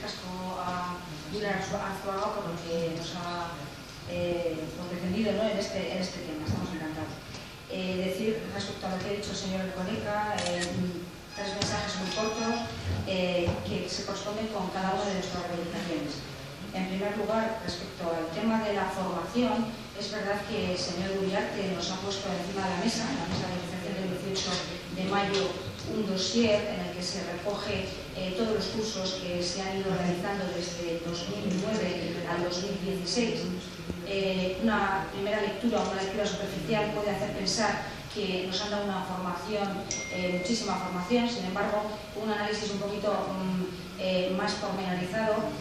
casco a Julen Arzuaga por lo que nos ha defendido, ¿no? en este tema. Estamos encantados. Decir respecto a lo que ha dicho el señor Erkoreka, tres mensajes muy cortos que se corresponden con cada una de nuestras reivindicaciones. En primer lugar, respecto al tema de la formación, es verdad que el señor Uriarte nos ha puesto encima de la mesa de negociación del 18 de mayo, un dossier en el que se recoge todos los cursos que se han ido realizando desde 2009 al 2016. Una primera lectura, una lectura superficial puede hacer pensar que nos han dado una formación, muchísima formación. Sin embargo, un análisis un poquito más pormenorizado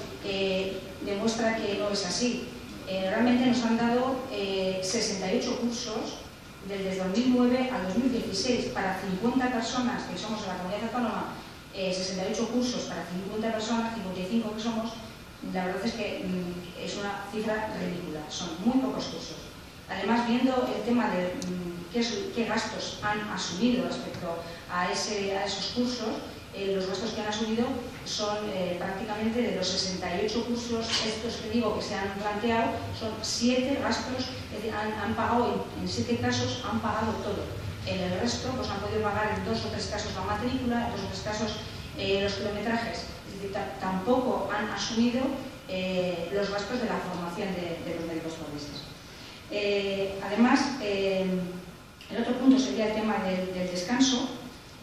demuestra que no es así. Realmente nos han dado 68 cursos desde 2009 al 2016 para 50 personas que somos de la comunidad autónoma, 68 cursos para 50 personas, 55 que somos. La verdad es que es una cifra ridícula, son muy pocos cursos. Además, viendo el tema de qué gastos han asumido respecto a esos cursos, los gastos que han asumido son prácticamente de los 68 cursos estos que digo que se han planteado, son 7 gastos, es decir, han pagado en 7 casos, han pagado todo. En el resto pues han podido pagar en 2 o 3 casos la matrícula, en 2 o 3 casos los kilometrajes. Es decir, tampoco han asumido los gastos de la formación de los médicos forenses. Además, el otro punto sería el tema del descanso.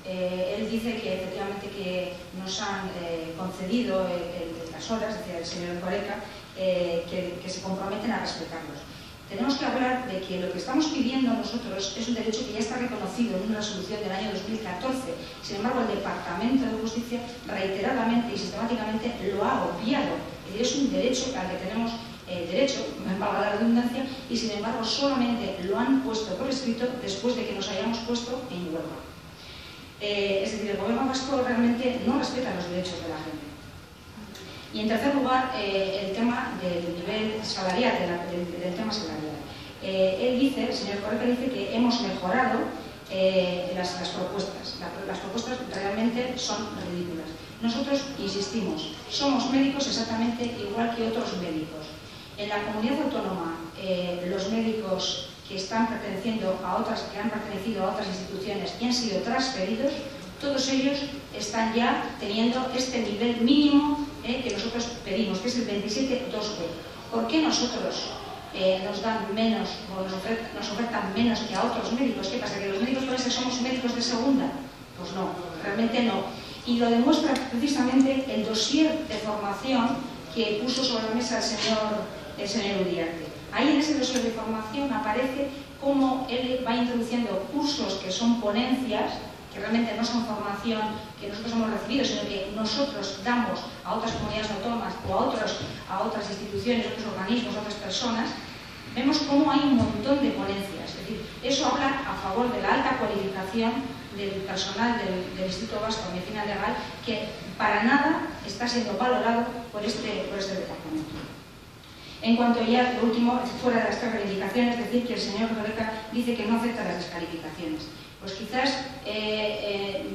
Él dice que efectivamente que nos han concedido las horas, decía el señor Erkoreka, que se comprometen a respetarlos. Tenemos que hablar de que lo que estamos pidiendo nosotros es un derecho que ya está reconocido en una resolución del año 2014. Sin embargo, el Departamento de Justicia reiteradamente y sistemáticamente lo ha obviado. Es un derecho al que tenemos derecho, me valga la redundancia, y sin embargo solamente lo han puesto por escrito después de que nos hayamos puesto en huelga. Es decir, el gobierno vasco realmente no respeta los derechos de la gente. Y en tercer lugar, el tema del nivel salarial, del tema salarial. Él dice, el señor Erkoreka dice que hemos mejorado las propuestas. Las propuestas realmente son ridículas. Nosotros insistimos, somos médicos exactamente igual que otros médicos. En la comunidad autónoma, los médicos que están perteneciendo a otras, que han pertenecido a otras instituciones y han sido transferidos, todos ellos están ya teniendo este nivel mínimo que nosotros pedimos, que es el 27.2B. ¿Por qué nosotros nos dan menos o nos ofertan menos que a otros médicos? ¿Qué pasa? ¿Que los médicos forenses somos médicos de segunda? Pues no, realmente no. Y lo demuestra precisamente el dossier de formación que puso sobre la mesa el señor Uriarte. Ahí en ese dossier de formación aparece cómo él va introduciendo cursos que son ponencias, que realmente no son formación que nosotros hemos recibido, sino que nosotros damos a otras comunidades autónomas o a otras instituciones, a otros organismos, a otras personas. Vemos cómo hay un montón de ponencias. Es decir, eso habla a favor de la alta cualificación del personal del Instituto Vasco de Medicina Legal, que para nada está siendo valorado por este departamento. En cuanto ya, por último, fuera de las tres reivindicaciones, decir que el señor Erkoreka dice que no acepta las descalificaciones. Pues quizás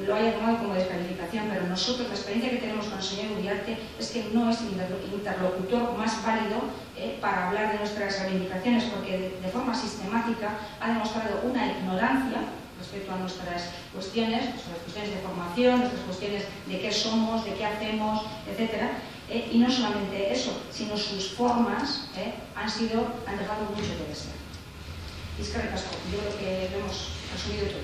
lo haya tomado como descalificación, pero nosotros, la experiencia que tenemos con el señor Uriarte es que no es el interlocutor más válido para hablar de nuestras reivindicaciones, porque de forma sistemática ha demostrado una ignorancia respecto a nuestras cuestiones de formación, nuestras cuestiones de qué somos, de qué hacemos, etc. Y no solamente eso, sino sus formas han dejado mucho que desear. Y es que recasco, yo creo que lo hemos resumido todo.